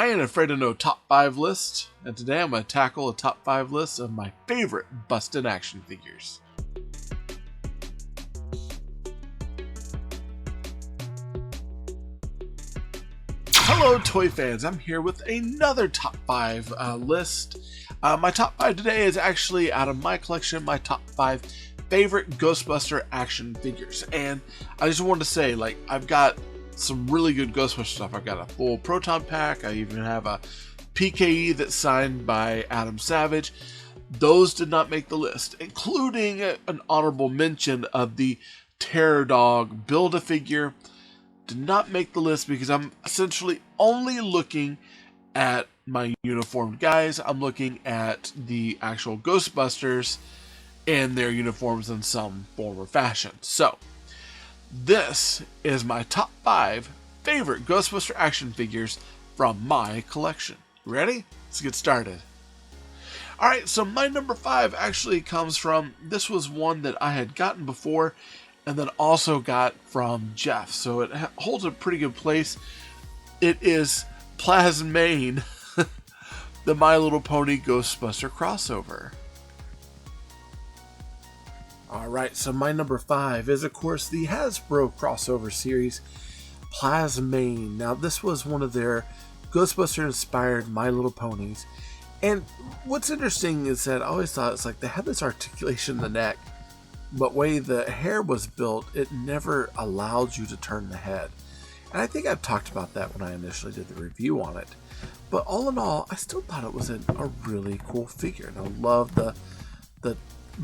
I ain't afraid of no top 5 list, and today I'm going to tackle a top 5 list of my favorite busted action figures. Hello toy fans, I'm here with another top 5 list. My top 5 today is actually out of my collection, my top 5 favorite Ghostbuster action figures. And I just wanted to say, like, I've got some really good Ghostbuster stuff. I've got a full Proton pack. I even have a PKE that's signed by Adam Savage. Those did not make the list, including an honorable mention of the Terror Dog Build-A-Figure. Did not make the list because I'm essentially only looking at my uniformed guys. I'm looking at the actual Ghostbusters and their uniforms in some form or fashion. So, this is my top 5 favorite Ghostbuster action figures from my collection. Ready? Let's get started. Alright, so my number 5 actually comes from, this was one that I had gotten before and then also got from Jeff. So it holds a pretty good place. It is Plasmane, the My Little Pony Ghostbuster crossover. Alright, so my number 5 is, of course, the Hasbro crossover series, Plasmane. Now, this was one of their Ghostbuster-inspired My Little Ponies. And what's interesting is that I always thought it's like they had this articulation in the neck, but way the hair was built, it never allowed you to turn the head. And I think I've talked about that when I initially did the review on it. But all in all, I still thought it was a really cool figure. And I love the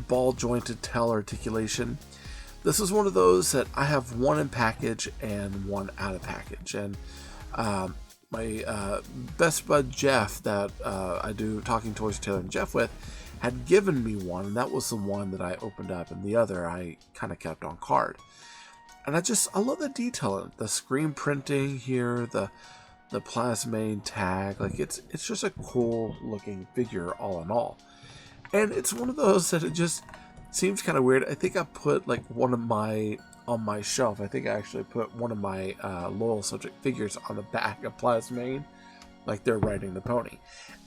ball jointed tail articulation. This is one of those that I have one in package and one out of package. And my best bud Jeff that I do Talking Toys Taylor and Jeff with had given me one, and that was the one that I opened up, and the other I kind of kept on card. And I love the detail in it. The screen printing here, the Plasmane tag, like it's just a cool looking figure all in all. And it's one of those that it just seems kind of weird. I think I put like one of my on my shelf. I think I actually put one of my loyal subject figures on the back of Plasmane, like they're riding the pony.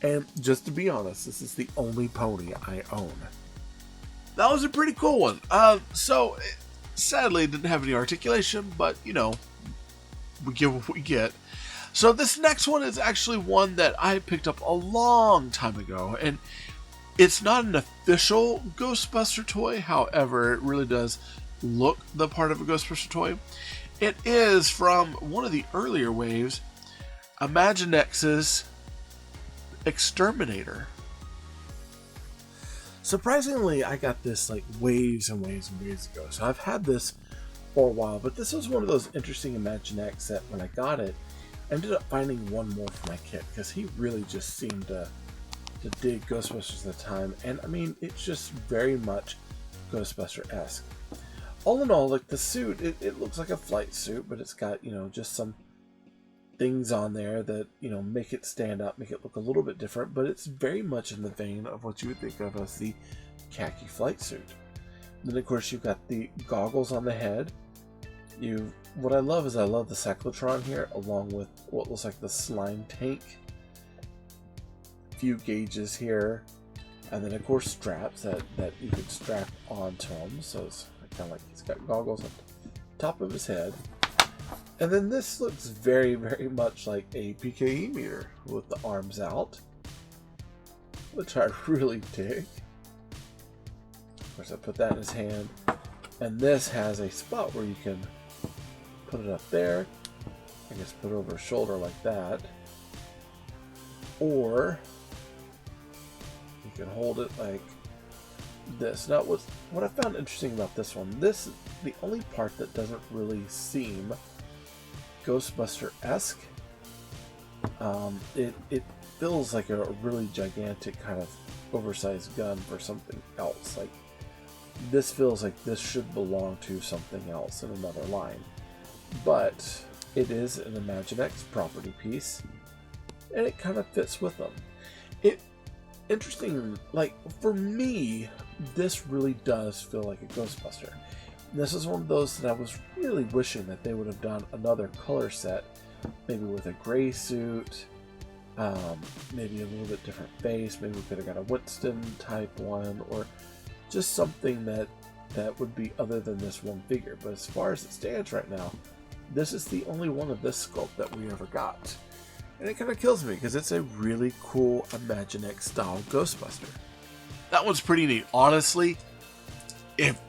And just to be honest, this is the only pony I own. That was a pretty cool one. So sadly, it didn't have any articulation, but you know, we get what we get. So this next one is actually one that I picked up a long time ago, and it's not an official Ghostbuster toy. However, it really does look the part of a Ghostbuster toy. It is from one of the earlier waves, Imaginext's Exterminator. Surprisingly, I got this like waves and waves and waves ago, so I've had this for a while, but this was one of those interesting Imaginext that when I got it, I ended up finding one more for my kit because he really just seemed to dig Ghostbusters at the time. And I mean, it's just very much Ghostbuster-esque. All in all, like the suit, it looks like a flight suit, but it's got, you know, just some things on there that, you know, make it stand out, make it look a little bit different, but it's very much in the vein of what you would think of as the khaki flight suit. Then of course you've got the goggles on the head. What I love is I love the cyclotron here, along with what looks like the slime tank. Few gauges here, and then of course straps that you can strap onto him, so it's kind of like he's got goggles on top of his head. And then this looks very, very much like a PKE meter with the arms out, which I really dig. Of course, I put that in his hand, and this has a spot where you can put it up there. I guess put it over his shoulder like that, or you can hold it like this. Now, what I found interesting about this one, this is the only part that doesn't really seem Ghostbuster-esque. It feels like a really gigantic kind of oversized gun for something else. Like, this feels like this should belong to something else in another line. But it is an Imaginext property piece, and it kind of fits with them. Interesting, like, for me, this really does feel like a Ghostbuster. This is one of those that I was really wishing that they would have done another color set, maybe with a gray suit, maybe a little bit different face. Maybe we could have got a Winston type one, or just something that would be other than this one figure. But as far as it stands right now, this is the only one of this sculpt that we ever got. And it kind of kills me because it's a really cool Imaginext style Ghostbuster. That one's pretty neat. Honestly, if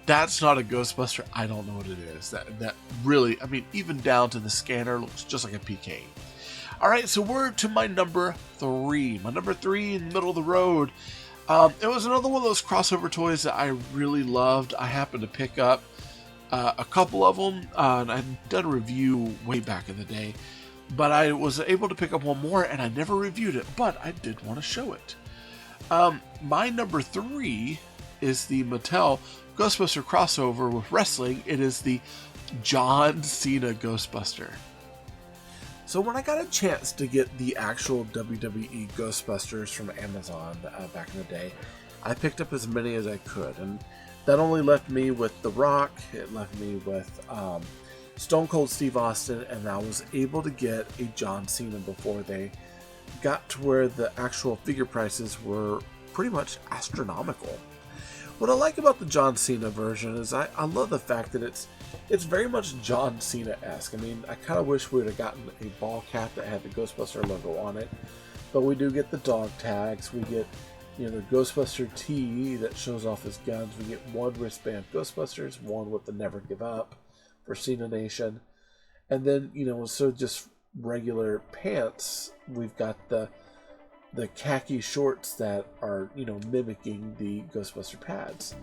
that's not a Ghostbuster, I don't know what it is. That really, I mean, even down to the scanner, looks just like a PK. Alright, so we're to my number 3. My number 3 in the middle of the road. It was another one of those crossover toys that I really loved. I happened to pick up a couple of them, and I'd done a review way back in the day. But I was able to pick up one more, and I never reviewed it, but I did want to show it. My number 3 is the Mattel Ghostbuster crossover with wrestling. It is the John Cena Ghostbuster. So when I got a chance to get the actual WWE Ghostbusters from Amazon back in the day, I picked up as many as I could, and that only left me with The Rock. It left me with Stone Cold Steve Austin, and I was able to get a John Cena before they got to where the actual figure prices were pretty much astronomical. What I like about the John Cena version is I love the fact that it's very much John Cena-esque. I mean, I kind of wish we would have gotten a ball cap that had the Ghostbuster logo on it, but we do get the dog tags. We get, you know, the Ghostbuster tee that shows off his guns. We get one wristband Ghostbusters, one with the Never Give Up for Cena Nation, and then, you know, so just regular pants. We've got the khaki shorts that are, you know, mimicking the Ghostbuster pads.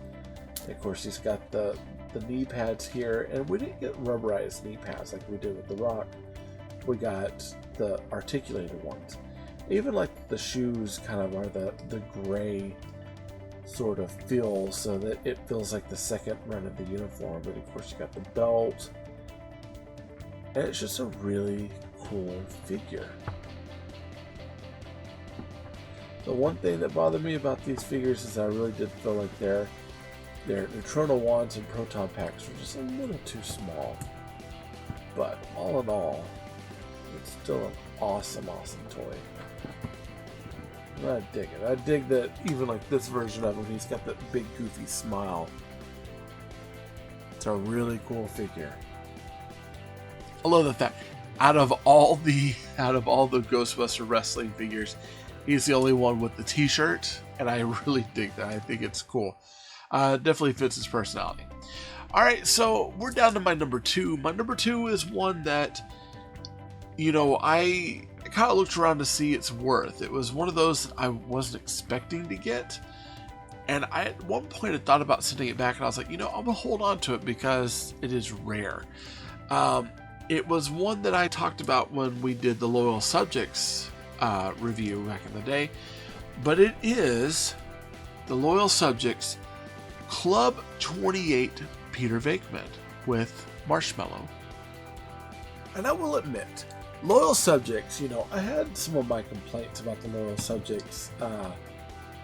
And of course, he's got the knee pads here, and we didn't get rubberized knee pads like we did with The Rock. We got the articulated ones. Even like the shoes kind of are the gray sort of feel, so that it feels like the second run of the uniform. But of course, you got the belt, and it's just a really cool figure. The one thing that bothered me about these figures is I really did feel like their neutrino wands and proton packs were just a little too small. But all in all, it's still an awesome toy. I dig it. I dig that even like this version of him, he's got that big goofy smile. It's a really cool figure. I love the fact out of all the Ghostbuster wrestling figures, he's the only one with the t-shirt, and I really dig that. I think it's cool. Definitely fits his personality. Alright, so we're down to my number 2. My number 2 is one that, you know, I kind of looked around to see its worth. It was one of those that I wasn't expecting to get, and I at one point had thought about sending it back, and I was like, you know, I'm gonna hold on to it because it is rare. It was one that I talked about when we did the Loyal Subjects review back in the day, but it is the Loyal Subjects Club 28 Peter Vickman with Marshmallow. And I will admit, Loyal Subjects, you know, I had some of my complaints about the Loyal Subjects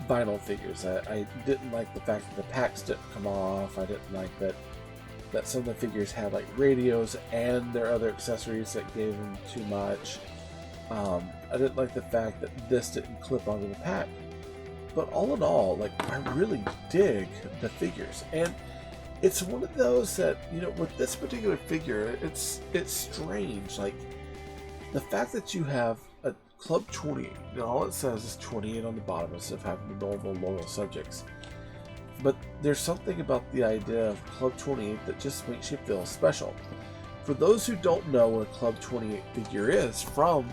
vinyl figures. I didn't like the fact that the packs didn't come off. I didn't like that some of the figures had like radios and their other accessories that gave them too much. I didn't like the fact that this didn't clip onto the pack. But all in all, like, I really dig the figures. And it's one of those that, you know, with this particular figure, it's strange. Like, the fact that you have a Club 28, and all it says is 28 on the bottom instead of having the normal Loyal Subjects. But there's something about the idea of Club 28 that just makes you feel special. For those who don't know what a Club 28 figure is from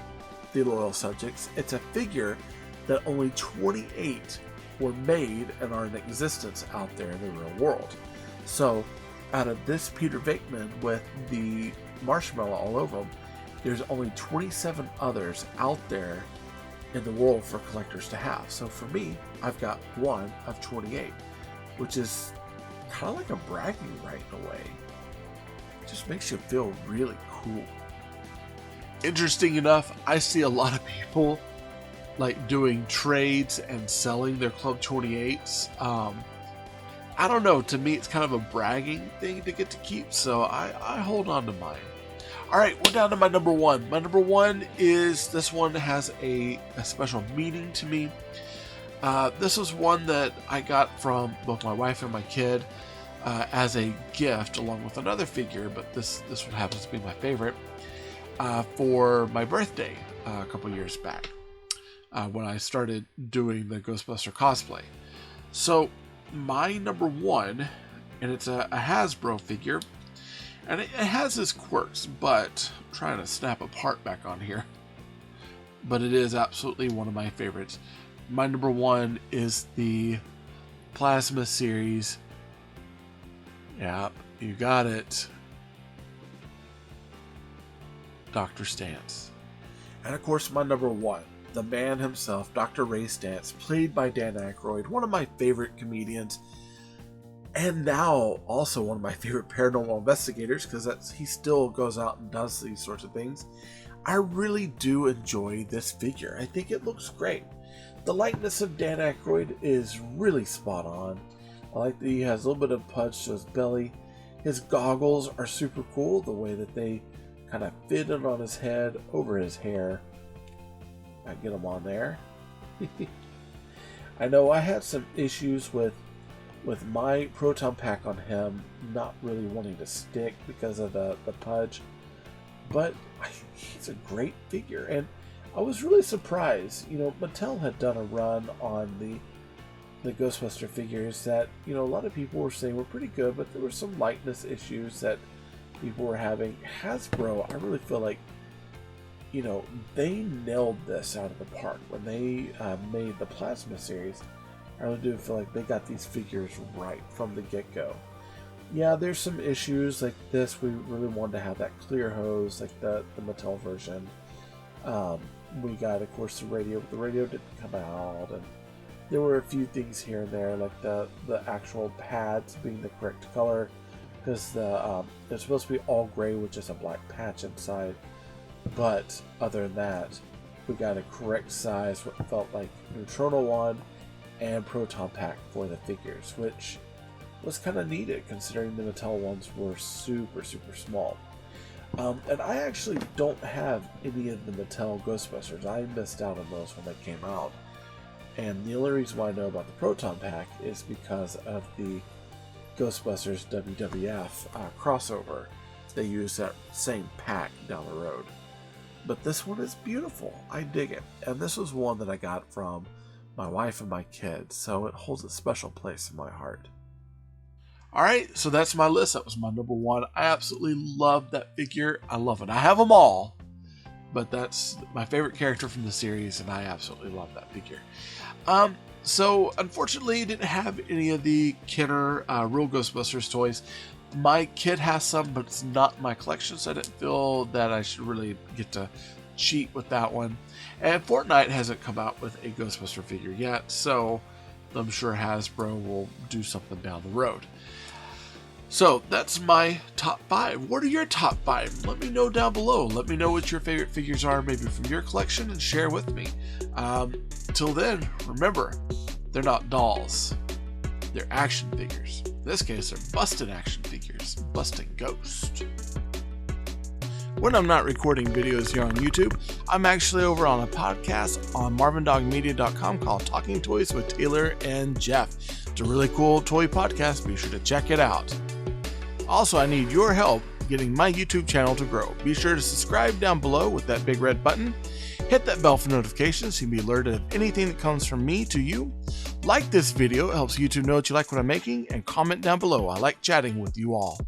the Loyal Subjects, it's a figure that only 28 were made and are in existence out there in the real world. So, out of this Peter Vickman with the marshmallow all over him, there's only 27 others out there in the world for collectors to have. So for me, I've got one of 28, which is kind of like a bragging right in a way. It just makes you feel really cool. Interesting enough, I see a lot of people like doing trades and selling their Club 28s. I don't know, to me it's kind of a bragging thing to get to keep, so I hold on to mine. All right, we're down to my number one. My number one is, this one has a special meaning to me. This was one that I got from both my wife and my kid as a gift, along with another figure, but this one happens to be my favorite, for my birthday a couple years back, when I started doing the Ghostbuster cosplay. So my number one, and it's a Hasbro figure, and it has its quirks, but I'm trying to snap a part back on here, but it is absolutely one of my favorites. My number one is the Plasma series. Yep, you got it. Dr. Stantz. And of course, my number one, the man himself, Dr. Ray Stantz, played by Dan Aykroyd, one of my favorite comedians, and now also one of my favorite paranormal investigators, because he still goes out and does these sorts of things. I really do enjoy this figure. I think it looks great. The likeness of Dan Aykroyd is really spot on. I like that he has a little bit of pudge to his belly. His goggles are super cool, the way that they kind of fit it on his head over his hair. I get them on there. I know I had some issues with my proton pack on him not really wanting to stick because of the pudge, but he's a great figure, and I was really surprised. You know, Mattel had done a run on the Ghostbuster figures that, you know, a lot of people were saying were pretty good, but there were some likeness issues that people were having. Hasbro, I really feel like, you know, they nailed this out of the park when they made the Plasma series. I really do feel like they got these figures right from the get-go. Yeah, there's some issues like this. We really wanted to have that clear hose, like the Mattel version. We got, of course, the radio, but the radio didn't come out, and there were a few things here and there, like the actual pads being the correct color, because it's supposed to be all gray with just a black patch inside. But other than that, we got a correct size, what felt like Neutrona one and proton pack for the figures, which was kind of needed considering the Mattel ones were super small. And I actually don't have any of the Mattel Ghostbusters. I missed out on those when they came out. And the only reason why I know about the Proton Pack is because of the Ghostbusters WWF crossover. They use that same pack down the road. But this one is beautiful. I dig it. And this was one that I got from my wife and my kids, so it holds a special place in my heart. Alright, so that's my list. That was my number one. I absolutely love that figure. I love it. I have them all, but that's my favorite character from the series, and I absolutely love that figure. So unfortunately, I didn't have any of the Kenner Real Ghostbusters toys. My kid has some, but it's not my collection, so I didn't feel that I should really get to cheat with that one. And Fortnite hasn't come out with a Ghostbuster figure yet, so I'm sure Hasbro will do something down the road. So that's my top 5. What are your top 5? Let me know down below. Let me know what your favorite figures are, maybe from your collection, and share with me. Till then, remember, they're not dolls. They're action figures. In this case, they're busted action figures. Busting Ghost. When I'm not recording videos here on YouTube, I'm actually over on a podcast on marvindogmedia.com called Talking Toys with Taylor and Jeff. It's a really cool toy podcast. Be sure to check it out. Also, I need your help getting my YouTube channel to grow. Be sure to subscribe down below with that big red button. Hit that bell for notifications so you can be alerted of anything that comes from me to you. Like this video, it helps YouTube know that you like what I'm making, and comment down below. I like chatting with you all.